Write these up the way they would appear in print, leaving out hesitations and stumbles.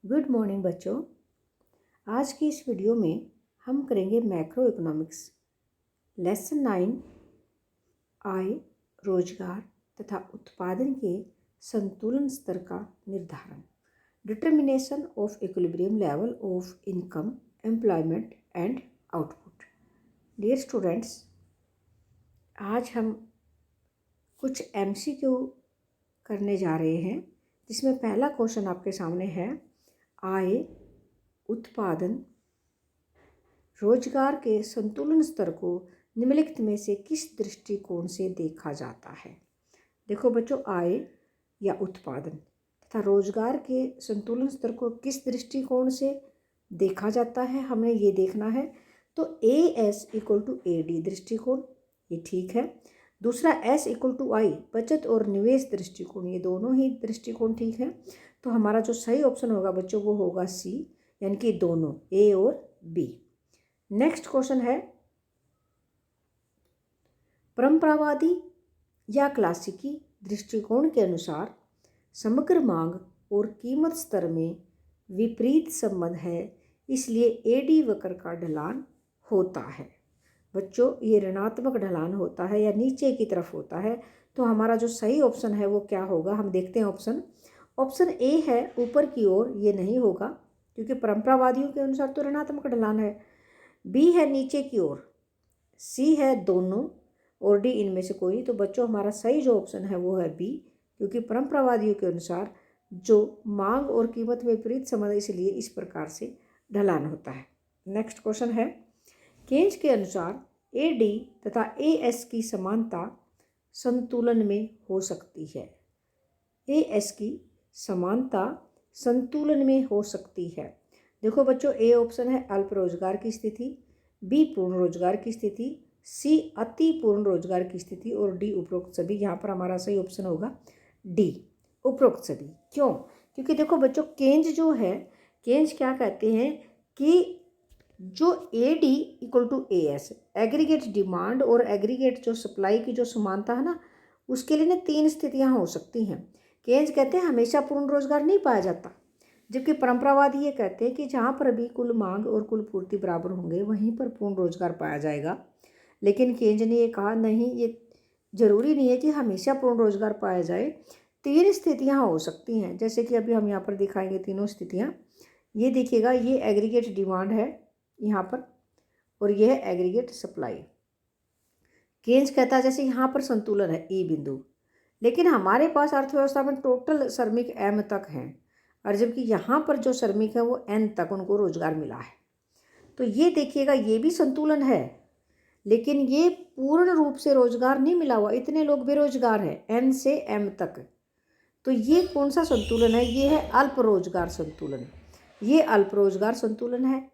Good morning बच्चों। आज की इस वीडियो में हम करेंगे मैक्रो इकोनॉमिक्स लेसन 9 आय, रोजगार तथा उत्पादन के संतुलन स्तर का निर्धारण, determination of equilibrium level of income, employment and output. Dear students, आज हम कुछ MCQ करने जा रहे हैं, जिसमें पहला क्वेश्चन आपके सामने है, आय, उत्पादन, रोजगार के संतुलन स्तर को निम्नलिखित में से किस दृष्टिकोण से देखा जाता है। देखो बच्चों, आय या उत्पादन तथा रोजगार के संतुलन स्तर को किस दृष्टिकोण से देखा जाता है, हमें ये देखना है। तो AS = AD दृष्टिकोण, ये ठीक है। दूसरा S = I, बचत और निवेश दृष्टिकोण, ये दोनों ही दृष्टिकोण ठीक है। तो हमारा जो सही ऑप्शन होगा बच्चों वो होगा C, यानी कि दोनों A और B। नेक्स्ट क्वेश्चन है, परंपरावादी या क्लासिकी दृष्टिकोण के अनुसार समग्र मांग और कीमत स्तर में विपरीत संबंध है, इसलिए AD वक्र का ढलान होता है। बच्चों, ये ऋणात्मक ढलान होता है या नीचे की तरफ होता है। तो हमारा जो सही ऑप्शन है वो क्या होगा, हम देखते हैं। ऑप्शन A है ऊपर की ओर, ये नहीं होगा क्योंकि परंपरावादियों के अनुसार तो ऋणात्मक ढलान है। B है नीचे की ओर, C है दोनों और D इनमें से कोई। तो बच्चों, हमारा सही जो ऑप्शन है वो है B, क्योंकि परंपरावादियों के अनुसार जो मांग और कीमत में विपरीत संबंध, इसलिए इस प्रकार से ढलान होता है। नेक्स्ट क्वेश्चन है, केंज के अनुसार AD तथा AS की समानता संतुलन में हो सकती है। AS की समानता संतुलन में हो सकती है। देखो बच्चों, A ऑप्शन है अल्प रोजगार की स्थिति, B पूर्ण रोजगार की स्थिति, C अति पूर्ण रोजगार की स्थिति और D उपरोक्त सभी। यहाँ पर हमारा सही ऑप्शन होगा D, उपरोक्त सभी। क्यों? क्योंकि देखो बच्चों, केंज जो है, केंज क्या कहते हैं कि जो AD = AS, एग्रीगेट डिमांड और एग्रीगेट जो सप्लाई की जो समानता है ना, उसके लिए ना 3 स्थितियाँ हो सकती हैं। केंज कहते हैं हमेशा पूर्ण रोजगार नहीं पाया जाता, जबकि परंपरावादी ये कहते हैं कि जहाँ पर भी कुल मांग और कुल पूर्ति बराबर होंगे वहीं पर पूर्ण रोजगार पाया जाएगा। लेकिन केंज ने ये कहा नहीं, ये जरूरी नहीं है कि हमेशा पूर्ण रोजगार पाया जाए, 3 स्थितियाँ हो सकती हैं। जैसे कि अभी हम यहाँ पर दिखाएंगे तीनों स्थितियाँ। ये देखिएगा, ये एग्रीगेट डिमांड है यहाँ पर और यह है एग्रीगेट सप्लाई। केंज कहता है जैसे यहाँ पर संतुलन है E बिंदु, लेकिन हमारे पास अर्थव्यवस्था में टोटल श्रमिक M तक हैं, और जबकि यहाँ पर जो श्रमिक है वो N तक उनको रोजगार मिला है। तो ये देखिएगा, ये भी संतुलन है, लेकिन ये पूर्ण रूप से रोजगार नहीं मिला हुआ, इतने लोग बेरोजगार हैं N से M तक। तो ये कौन सा संतुलन है? ये है अल्प रोजगार संतुलन। ये अल्प रोजगार संतुलन है।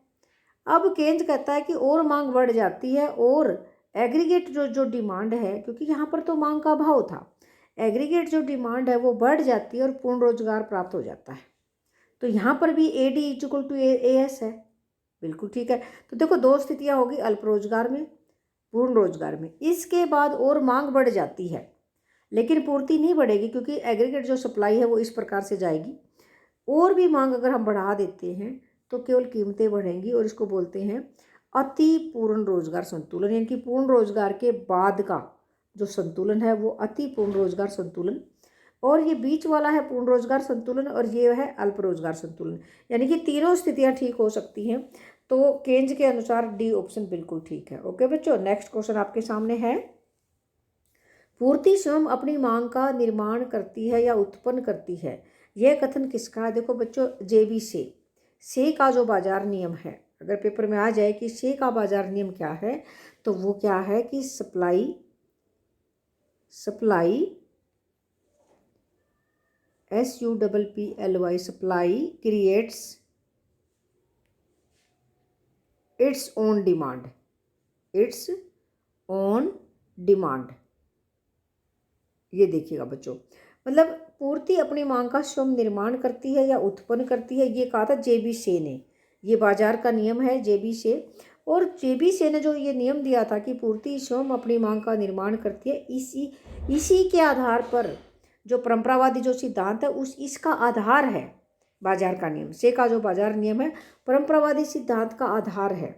अब केंज कहता है कि और मांग बढ़ जाती है और एग्रीगेट जो डिमांड है, क्योंकि यहाँ पर तो मांग का अभाव था, एग्रीगेट जो डिमांड है वो बढ़ जाती है और पूर्ण रोजगार प्राप्त हो जाता है। तो यहाँ पर भी AD = AS है, बिल्कुल ठीक है। तो देखो, 2 स्थितियाँ होगी, अल्प रोजगार में, पूर्ण रोजगार में। इसके बाद और मांग बढ़ जाती है लेकिन पूर्ति नहीं बढ़ेगी, क्योंकि एग्रीगेट जो सप्लाई है वो इस प्रकार से जाएगी। और भी मांग अगर हम बढ़ा देते हैं तो केवल कीमतें बढ़ेंगी, और इसको बोलते हैं अति पूर्ण रोजगार संतुलन, यानी कि पूर्ण रोजगार के बाद का जो संतुलन है वो अति पूर्ण रोजगार संतुलन। और ये बीच वाला है पूर्ण रोजगार संतुलन, और ये है अल्प रोजगार संतुलन। यानी कि तीनों स्थितियां ठीक हो सकती हैं। तो केंज के अनुसार D ऑप्शन बिल्कुल ठीक है। ओके बच्चों, नेक्स्ट क्वेश्चन आपके सामने है, पूर्ति स्वयं अपनी मांग का निर्माण करती है या उत्पन्न करती है, यह कथन किसका है? देखो बच्चों, JB से का जो बाजार नियम है, अगर पेपर में आ जाए कि से का बाजार नियम क्या है, तो वो क्या है कि supply SUPPLY supply creates its own demand. ये देखिएगा बच्चों, मतलब पूर्ति अपनी मांग का स्वयं निर्माण करती है या उत्पन्न करती है, ये कहा था JB से ने। ये बाजार का नियम है JB से, और JB से ने जो ये नियम दिया था कि पूर्ति स्वयं अपनी मांग का निर्माण करती है, इसी के आधार पर जो परंपरावादी जो सिद्धांत है इसका आधार है। बाजार का नियम। से का जो बाजार नियम है परंपरावादी सिद्धांत का आधार है,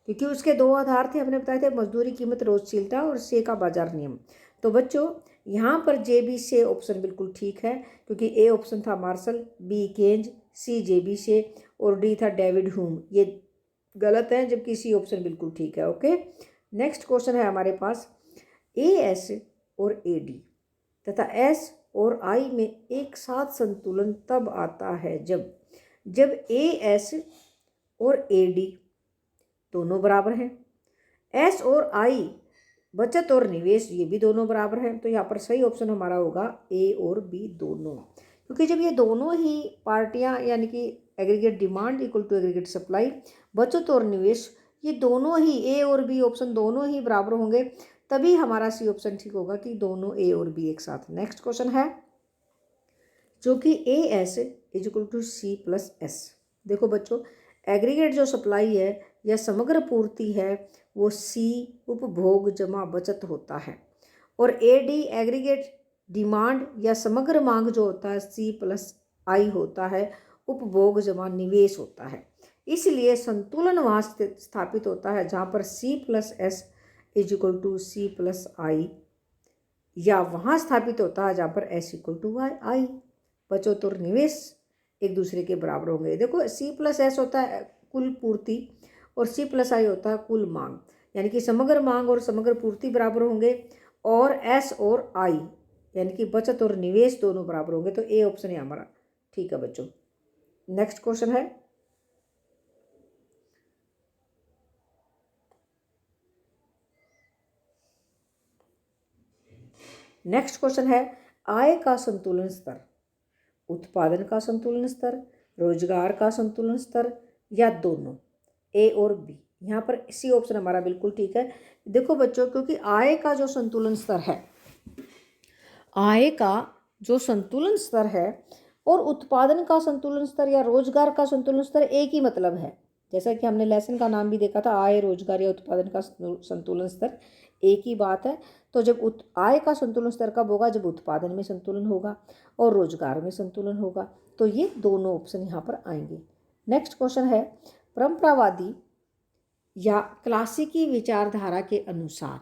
क्योंकि उसके दो आधार थे, हमने बताए थे, मजदूरी, कीमत, रोजशीलता, और से का बाजार नियम। तो बच्चों यहाँ पर जे बी से ऑप्शन बिल्कुल ठीक है, क्योंकि ए ऑप्शन था मार्शल, बी केंज, सी जे बी से, और डी था डेविड ह्यूम। ये गलत है, जबकि सी ऑप्शन बिल्कुल ठीक है। ओके, नेक्स्ट क्वेश्चन है हमारे पास, ए एस और ए डी तथा एस और आई में एक साथ संतुलन तब आता है जब ए एस और ए डी दोनों बराबर हैं, एस और आई बचत और निवेश ये भी दोनों बराबर हैं। तो यहाँ पर सही ऑप्शन हमारा होगा ए और बी दोनों, क्योंकि जब ये दोनों ही पार्टियाँ यानी कि aggregate demand equal to aggregate supply, बचत और निवेश, ये दोनों ही ए और बी ऑप्शन दोनों ही बराबर होंगे, तभी हमारा सी ऑप्शन ठीक होगा कि दोनों ए और बी एक साथ। नेक्स्ट क्वेश्चन है जो कि A S is equal to C plus S. देखो बच्चों, एग्रीगेट जो सप्लाई है या समग्र पूर्ति है वो सी उपभोग जमा बचत होता है, और ए डी एग्रीगेट डिमांड या समग्र मांग जो होता है सी प्लस आई होता है, उपभोग जमा निवेश होता है। इसलिए संतुलन वहाँ स्थापित होता है जहाँ पर C plus S is equal to C plus I, या वहाँ स्थापित होता है जहाँ पर एस इक्वल टू आई। बचत और निवेश एक दूसरे के बराबर होंगे। देखो सी प्लस एस होता है कुल पूर्ति और सी प्लस आई होता है कुल मांग, यानी कि समग्र मांग और समग्र पूर्ति बराबर होंगे, और एस और आई यानी कि बचत और निवेश दोनों बराबर होंगे। तो ए ऑप्शन है हमारा ठीक है बच्चों। नेक्स्ट क्वेश्चन है आय का संतुलन स्तर, उत्पादन का संतुलन स्तर, रोजगार का संतुलन स्तर, या दोनों, ए और बी। यहाँ पर सी ऑप्शन हमारा बिल्कुल ठीक है। देखो बच्चों, क्योंकि आय का जो संतुलन स्तर है, आय का जो संतुलन स्तर है और उत्पादन का संतुलन स्तर या रोजगार का संतुलन स्तर एक ही मतलब है। जैसा कि हमने लेसन का नाम भी देखा था, आय, रोजगार या उत्पादन का संतुलन स्तर एक ही बात है। तो जब आय का संतुलन स्तर कब होगा, जब उत्पादन में संतुलन होगा और रोजगार में संतुलन होगा। तो ये दोनों ऑप्शन यहाँ पर आएंगे। नेक्स्ट क्वेश्चन है, परंपरावादी या क्लासिकी विचारधारा के अनुसार,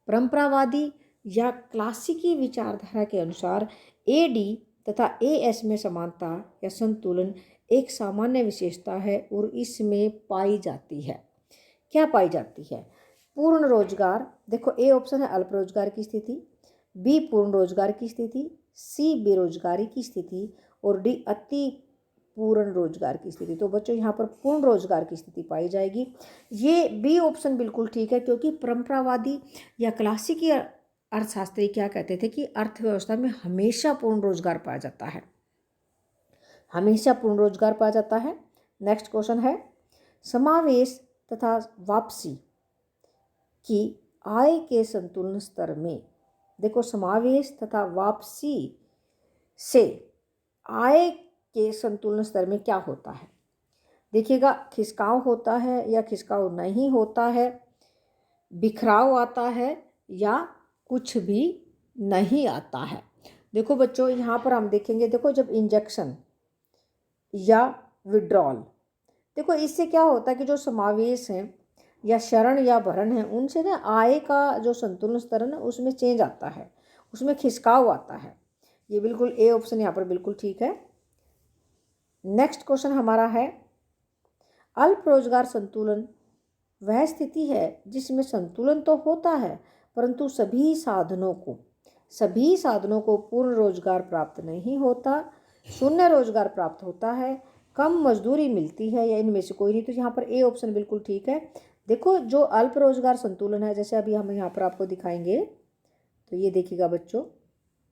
परंपरावादी या क्लासिकी विचारधारा के अनुसार ए डी तथा ए एस में समानता या संतुलन एक सामान्य विशेषता है और इसमें पाई जाती है। क्या पाई जाती है? पूर्ण रोजगार, देखो ए ऑप्शन है अल्प रोजगार की स्थिति, बी पूर्ण रोजगार की स्थिति, सी बेरोजगारी की स्थिति, और डी अति पूर्ण रोजगार की स्थिति। तो बच्चों यहाँ पर पूर्ण रोजगार की स्थिति पाई जाएगी। ये बी ऑप्शन बिल्कुल ठीक है, क्योंकि परंपरावादी या क्लासिकी अर्थशास्त्री क्या कहते थे कि अर्थव्यवस्था में हमेशा पूर्ण रोजगार पाया जाता है, हमेशा पूर्ण रोजगार पाया जाता है। नेक्स्ट क्वेश्चन है, समावेश तथा वापसी की आय के संतुलन स्तर में, देखो समावेश तथा वापसी से आय के संतुलन स्तर में क्या होता है? देखिएगा, खिसकाव होता है या खिसकाव नहीं होता है, बिखराव आता है या कुछ भी नहीं आता है। देखो बच्चों, यहाँ पर हम देखेंगे, देखो जब इंजेक्शन या विड्रॉल, देखो इससे क्या होता है कि जो समावेश हैं या शरण या भरण है, उनसे ना आय का जो संतुलन स्तर है ना उसमें चेंज आता है, उसमें खिसकाव आता है। ये बिल्कुल ए ऑप्शन यहाँ पर बिल्कुल ठीक है। नेक्स्ट क्वेश्चन हमारा है, अल्प रोजगार संतुलन वह स्थिति है जिसमें संतुलन तो होता है परंतु सभी साधनों को पूर्ण रोजगार प्राप्त नहीं होता, शून्य रोजगार प्राप्त होता है, कम मजदूरी मिलती है, या इनमें से कोई नहीं। तो यहाँ पर ए ऑप्शन बिल्कुल ठीक है। देखो जो अल्प रोजगार संतुलन है, जैसे अभी हम यहाँ पर आपको दिखाएंगे, तो ये देखिएगा बच्चों,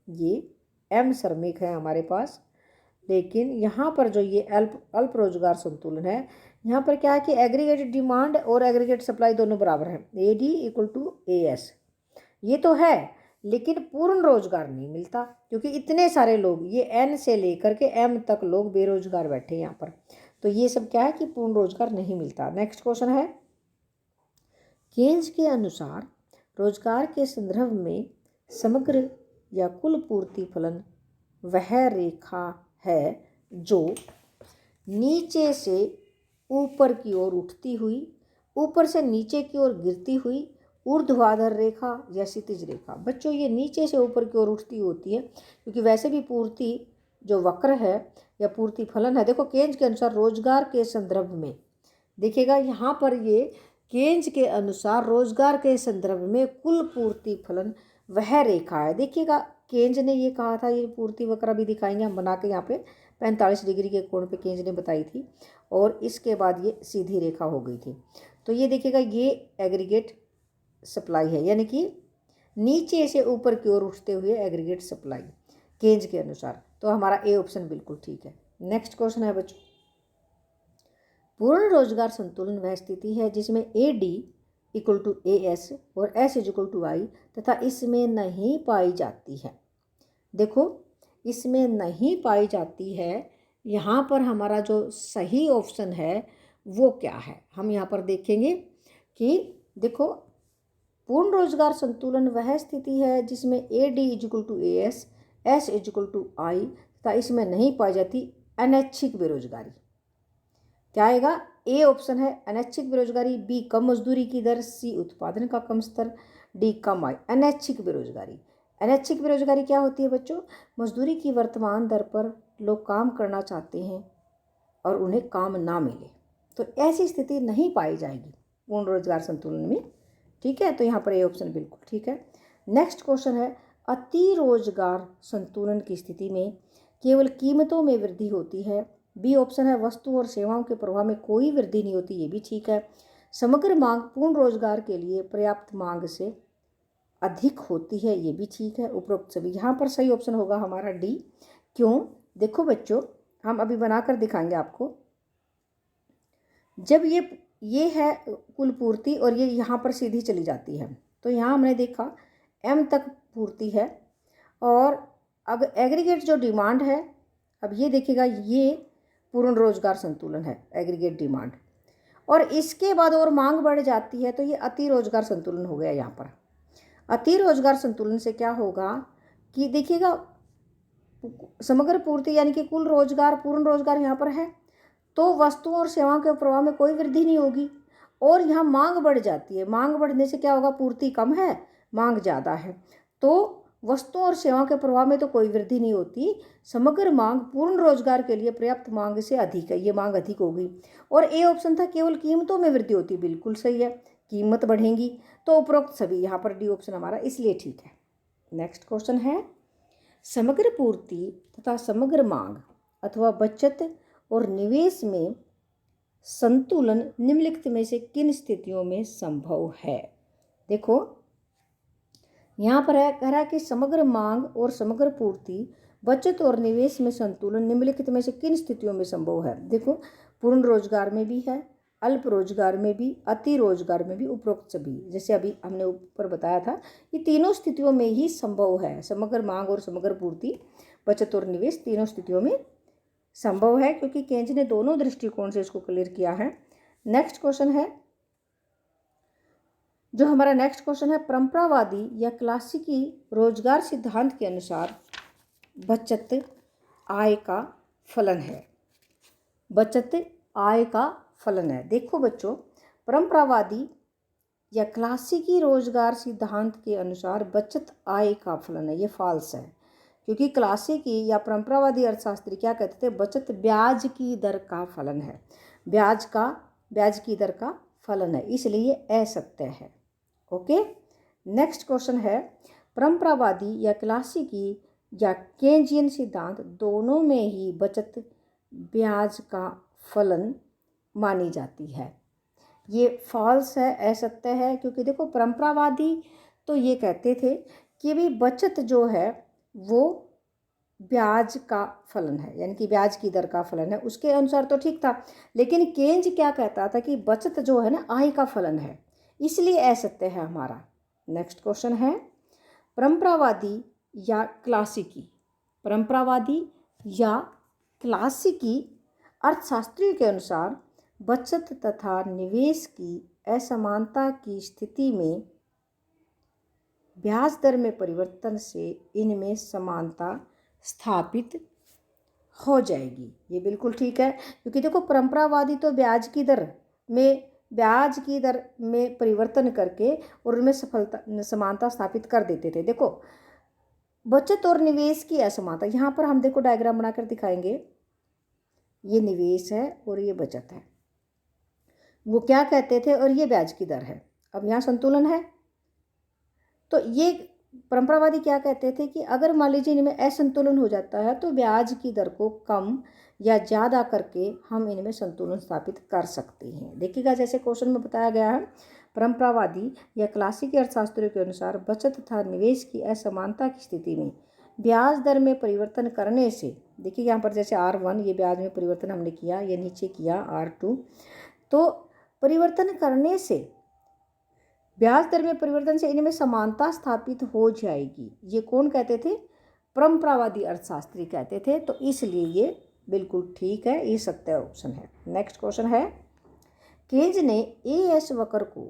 ये एम श्रमिक है हमारे पास, लेकिन यहाँ पर जो ये अल्प रोजगार संतुलन है, यहाँ पर क्या है कि एग्रीगेट डिमांड और एग्रीगेट सप्लाई दोनों बराबर हैं, A D equal to A S, ये तो है, लेकिन पूर्ण रोजगार नहीं मिलता, क्योंकि इतने सारे लोग, ये एन से लेकर के एम तक लोग बेरोजगार बैठे हैं यहाँ पर। तो ये सब क्या है कि पूर्ण रोजगार नहीं मिलता। नेक्स्ट क्वेश्चन है, केन्स के अनुसार रोजगार के संदर्भ में समग्र या कुल पूर्ति फलन वह रेखा है जो नीचे से ऊपर की ओर उठती हुई, ऊपर से नीचे की ओर गिरती हुई ऊर्ध्वाधर रेखा या क्षितिज रेखा। बच्चों ये नीचे से ऊपर की ओर उठती होती है, क्योंकि वैसे भी पूर्ति जो वक्र है या पूर्ति फलन है, देखो केंज के अनुसार रोजगार के संदर्भ में देखिएगा, यहाँ पर ये केंज के अनुसार रोजगार के संदर्भ में कुल पूर्ति फलन वह रेखा है। देखिएगा केंज ने ये कहा था, ये पूर्ति वक्र भी दिखाएंगे हम बना के, यहाँ पे 45 डिग्री के कोण पे केंज ने बताई थी, और इसके बाद ये सीधी रेखा हो गई थी। तो ये देखिएगा ये एग्रीगेट सप्लाई है, यानी कि नीचे से ऊपर की ओर उठते हुए एग्रीगेट सप्लाई केंज के अनुसार। तो हमारा ए ऑप्शन बिल्कुल ठीक है। नेक्स्ट क्वेश्चन है बच्चों, पूर्ण रोजगार संतुलन वह स्थिति है जिसमें A D equal to A S और एस इक्वल टू आई तथा इसमें नहीं पाई जाती है। देखो इसमें नहीं पाई जाती है, यहाँ पर हमारा जो सही ऑप्शन है वो क्या है, हम यहाँ पर देखेंगे कि देखो पूर्ण रोजगार संतुलन वह स्थिति है जिसमें A D equal to A S equal to I तथा इसमें नहीं पाई जाती अनैच्छिक बेरोजगारी। क्या आएगा, ए ऑप्शन है अनैच्छिक बेरोजगारी, बी कम मजदूरी की दर, सी उत्पादन का कम स्तर, डी कम आय। अनैच्छिक बेरोजगारी, अनैच्छिक बेरोजगारी क्या होती है बच्चों, मजदूरी की वर्तमान दर पर लोग काम करना चाहते हैं और उन्हें काम ना मिले, तो ऐसी स्थिति नहीं पाई जाएगी पूर्ण रोजगार संतुलन में। ठीक है, तो यहाँ पर ए ऑप्शन बिल्कुल ठीक है। नेक्स्ट क्वेश्चन है, अति रोजगार संतुलन की स्थिति में केवल कीमतों में वृद्धि होती है। बी ऑप्शन है वस्तु और सेवाओं के प्रभाव में कोई वृद्धि नहीं होती, ये भी ठीक है। समग्र मांग पूर्ण रोजगार के लिए पर्याप्त मांग से अधिक होती है, ये भी ठीक है। उपरोक्त सभी, यहाँ पर सही ऑप्शन होगा हमारा डी। क्यों, देखो बच्चों हम अभी बनाकर दिखाएंगे आपको। जब ये है कुल पूर्ति और ये यहाँ पर सीधी चली जाती है, तो यहाँ हमने देखा एम तक पूर्ति है, और अब एग्रीगेट जो डिमांड है, अब ये देखिएगा ये पूर्ण रोजगार संतुलन है एग्रीगेट डिमांड, और इसके बाद और मांग बढ़ जाती है, तो ये अति रोजगार संतुलन हो गया। यहाँ पर अति रोजगार संतुलन से क्या होगा कि देखिएगा समग्र पूर्ति यानी कि कुल रोजगार पूर्ण रोजगार यहाँ पर है, तो वस्तुओं और सेवाओं के प्रभाव में कोई वृद्धि नहीं होगी, और यहाँ मांग बढ़ जाती है। मांग बढ़ने से क्या होगा, पूर्ति कम है मांग ज़्यादा है, तो वस्तुओं और सेवाओं के प्रभाव में तो कोई वृद्धि नहीं होती। समग्र मांग पूर्ण रोजगार के लिए पर्याप्त मांग से अधिक है, ये मांग अधिक होगी। और ए ऑप्शन था केवल कीमतों में वृद्धि होती, बिल्कुल सही है, कीमत बढ़ेंगी। तो उपरोक्त सभी, यहाँ पर डी ऑप्शन हमारा इसलिए ठीक है। नेक्स्ट क्वेश्चन है, समग्र पूर्ति तथा समग्र मांग अथवा बचत और निवेश में संतुलन निम्नलिखित में से किन स्थितियों में संभव है। देखो यहाँ पर है, कह रहा है कि समग्र मांग और समग्र पूर्ति बचत और निवेश में संतुलन निम्नलिखित में से किन स्थितियों में संभव है। देखो पूर्ण रोजगार में भी है, अल्प रोजगार में भी, अति रोजगार में भी, उपरोक्त सभी, जैसे अभी हमने ऊपर बताया था, ये तीनों स्थितियों में ही संभव है। समग्र मांग और समग्र पूर्ति, बचत और निवेश तीनों स्थितियों में संभव है, क्योंकि केंज ने दोनों दृष्टिकोण से इसको क्लियर किया है। नेक्स्ट क्वेश्चन है, जो हमारा नेक्स्ट क्वेश्चन है, परंपरावादी या क्लासिकी रोजगार सिद्धांत के अनुसार बचत आय का फलन है। बचत आय का फलन है। देखो बच्चों परंपरावादी या क्लासिकी रोजगार सिद्धांत के अनुसार बचत आय का फलन है, ये फॉल्स है, क्योंकि क्लासिकी या परंपरावादी अर्थशास्त्री क्या कहते थे, बचत ब्याज की दर का फलन है, ब्याज की दर का फलन है, इसलिए ये असत्य है। ओके, नेक्स्ट क्वेश्चन है, परंपरावादी या क्लासिकी या केंजियन सिद्धांत दोनों में ही बचत ब्याज का फलन मानी जाती है, ये फॉल्स है, असत्य है। क्योंकि देखो परंपरावादी तो ये कहते थे कि भी बचत जो है वो ब्याज का फलन है, यानी कि ब्याज की दर का फलन है, उसके अनुसार तो ठीक था। लेकिन केंज क्या कहता था कि बचत जो है ना आय का फलन है, इसलिए असत्य है हमारा। नेक्स्ट क्वेश्चन है, परंपरावादी या क्लासिकी, परंपरावादी या क्लासिकी अर्थशास्त्रियों के अनुसार बचत तथा निवेश की असमानता की स्थिति में ब्याज दर में परिवर्तन से इनमें समानता स्थापित हो जाएगी। ये बिल्कुल ठीक है, क्योंकि देखो परंपरावादी तो ब्याज की दर में परिवर्तन करके और उनमें समानता स्थापित कर देते थे। देखो बचत और निवेश की असमानता, यहाँ पर हम देखो डायग्राम बनाकर दिखाएंगे। ये निवेश है और ये बचत है, वो क्या कहते थे, और ये ब्याज की दर है। अब यहाँ संतुलन है। तो ये परंपरावादी क्या कहते थे कि अगर मान लीजिए इनमें असंतुलन हो जाता है तो ब्याज की दर को कम या ज़्यादा करके हम इनमें संतुलन स्थापित कर सकते हैं। देखिएगा जैसे क्वेश्चन में बताया गया है, परंपरावादी या क्लासिकी अर्थशास्त्रियों के अनुसार बचत तथा निवेश की असमानता की स्थिति में ब्याज दर में परिवर्तन करने से, देखिए यहाँ पर जैसे R1 ये ब्याज में परिवर्तन हमने किया, ये नीचे किया R2, तो परिवर्तन करने से ब्याज दर में परिवर्तन से इनमें समानता स्थापित हो जाएगी। ये कौन कहते थे? परंपरावादी अर्थशास्त्री कहते थे। तो इसलिए ये बिल्कुल ठीक है, ये सत्य ऑप्शन है। नेक्स्ट क्वेश्चन है, केज ने एएस वक्र को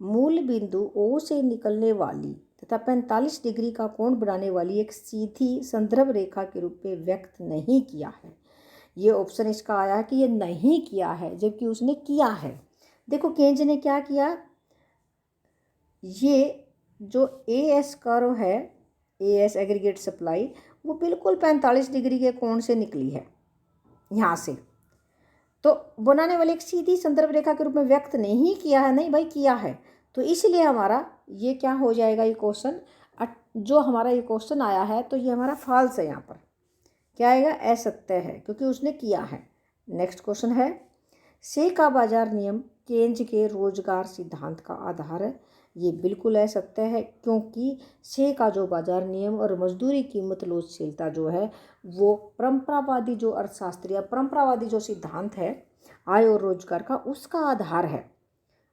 मूल बिंदु ओ से निकलने वाली तथा 45 डिग्री का कोण बनाने वाली एक सीधी संदर्भ रेखा के रूप में व्यक्त नहीं किया है। ये ऑप्शन इसका आया कि ये नहीं किया है, जबकि उसने किया है। देखो केज ने क्या किया, ये जो एएस कर्व है, एएस एग्रीगेट सप्लाई, वो बिल्कुल 45 डिग्री के कोण से निकली है यहाँ से। तो बनाने वाले एक सीधी संदर्भ रेखा के रूप में व्यक्त नहीं किया है, नहीं भाई किया है। तो इसलिए हमारा ये क्या हो जाएगा, ये क्वेश्चन जो हमारा ये क्वेश्चन आया है तो ये हमारा फॉल्स है। यहाँ पर क्या आएगा, असत्य है, क्योंकि उसने किया है। नेक्स्ट क्वेश्चन है, से का बाजार नियम केंज के रोजगार सिद्धांत का आधार है। ये बिल्कुल असत्य है, क्योंकि से का जो बाजार नियम और मजदूरी कीमत लोचशीलता जो है वो परंपरावादी जो अर्थशास्त्री या परंपरावादी जो सिद्धांत है आय और रोजगार का, उसका आधार है।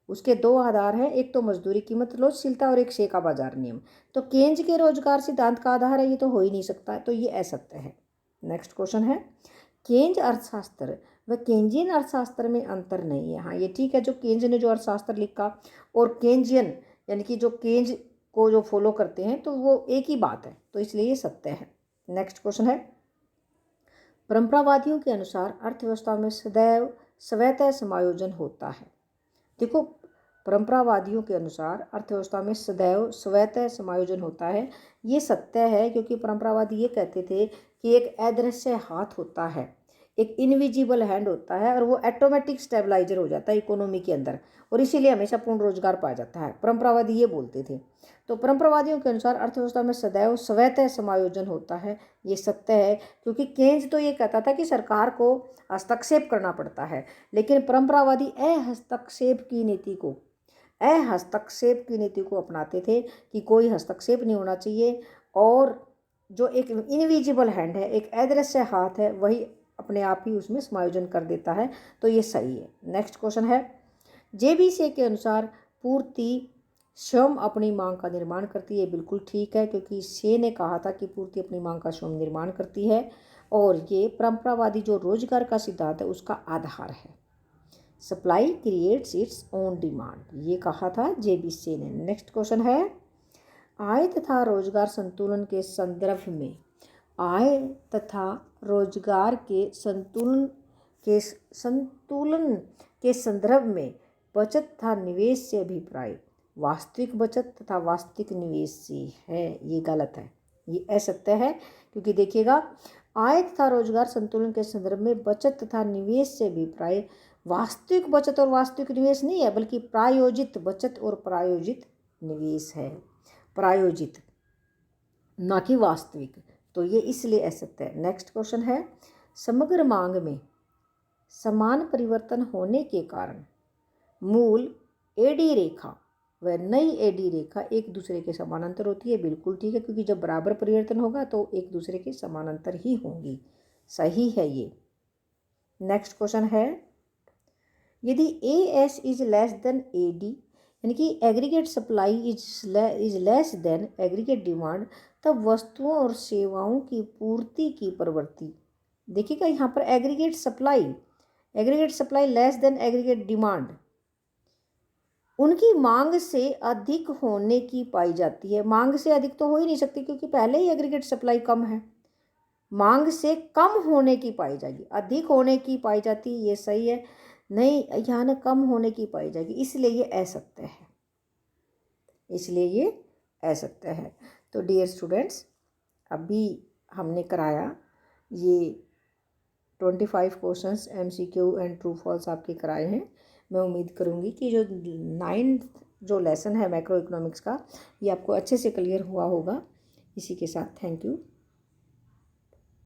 उसके दो आधार हैं, एक तो मजदूरी कीमत लोचशीलता और एक से का बाजार नियम। तो केंज के रोजगार सिद्धांत का आधार है, ये तो हो ही नहीं सकता, तो ये असत्य है। नेक्स्ट क्वेश्चन है, केंज अर्थशास्त्र व केंजियन अर्थशास्त्र में अंतर नहीं है। हाँ ये ठीक है, जो केंज ने जो अर्थशास्त्र लिखा और केंजियन यानी कि जो केंज को जो फॉलो करते हैं तो वो एक ही बात है, तो इसलिए ये सत्य है। नेक्स्ट क्वेश्चन है, परंपरावादियों के अनुसार अर्थव्यवस्था में सदैव स्वतः समायोजन होता है। देखो परंपरावादियों के अनुसार अर्थव्यवस्था में सदैव स्वतः समायोजन होता है, ये सत्य है, क्योंकि परंपरावादी ये कहते थे कि एक अदृश्य हाथ होता है, एक इनविजिबल हैंड होता है, और वो ऑटोमेटिक स्टेबलाइजर हो जाता है इकोनॉमी के अंदर, और इसीलिए हमेशा पूर्ण रोजगार पाया जाता है। परंपरावादी ये बोलते थे। तो परंपरावादियों के अनुसार अर्थव्यवस्था में सदैव स्वतः समायोजन होता है, ये सत्य है, क्योंकि केंज तो ये कहता था कि सरकार को हस्तक्षेप करना पड़ता है, लेकिन परंपरावादी अहस्तक्षेप की नीति को अपनाते थे कि कोई हस्तक्षेप नहीं होना चाहिए, और जो एक इनविजिबल हैंड है, एक अदृश्य हाथ है, वही अपने आप ही उसमें समायोजन कर देता है, तो ये सही है। नेक्स्ट क्वेश्चन है, जेबीसी के अनुसार पूर्ति स्वयं अपनी मांग का निर्माण करती है। बिल्कुल ठीक है, क्योंकि से ने कहा था कि पूर्ति अपनी मांग का स्वयं निर्माण करती है, और ये परंपरावादी जो रोजगार का सिद्धांत है उसका आधार है। Supply creates its own demand, ये कहा था जेबीसी ने। नेक्स्ट क्वेश्चन है, आय तथा रोजगार संतुलन के संदर्भ में आय तथा रोजगार के संतुलन के संदर्भ में बचत तथा निवेश से अभिप्राय वास्तविक बचत तथा वास्तविक निवेश से है। ये गलत है, ये असत्य है, क्योंकि देखिएगा आय तथा रोजगार संतुलन के संदर्भ में बचत तथा निवेश से अभिप्राय वास्तविक बचत और वास्तविक निवेश नहीं है, बल्कि प्रायोजित बचत और प्रायोजित निवेश है। प्रायोजित, ना कि वास्तविक, तो ये इसलिए असत्य है। नेक्स्ट क्वेश्चन है, समग्र मांग में समान परिवर्तन होने के कारण मूल एडी रेखा व नई एडी रेखा एक दूसरे के समानांतर होती है। बिल्कुल ठीक है, क्योंकि जब बराबर परिवर्तन होगा तो एक दूसरे के समानांतर ही होंगी, सही है ये। नेक्स्ट क्वेश्चन है, यदि AS is less than AD यानी कि aggregate supply is less than aggregate demand, तब वस्तुओं और सेवाओं की पूर्ति की प्रवृत्ति, देखिएगा यहाँ पर aggregate supply less than aggregate demand, उनकी मांग से अधिक होने की पाई जाती है। मांग से अधिक तो हो ही नहीं सकती, क्योंकि पहले ही एग्रीगेट सप्लाई कम है। मांग से कम होने की पाई जाएगी। अधिक होने की पाई जाती, ये सही है नहीं, यहाँ ना कम होने की पाई जाएगी, इसलिए ये असत्य है, इसलिए ये असत्य है। तो डियर स्टूडेंट्स, अभी हमने कराया ये 25 questions MCQ and true false आपके कराए हैं। मैं उम्मीद करूँगी कि जो 9th जो लेसन है मैक्रो इकोनॉमिक्स का, ये आपको अच्छे से क्लियर हुआ होगा। इसी के साथ थैंक यू।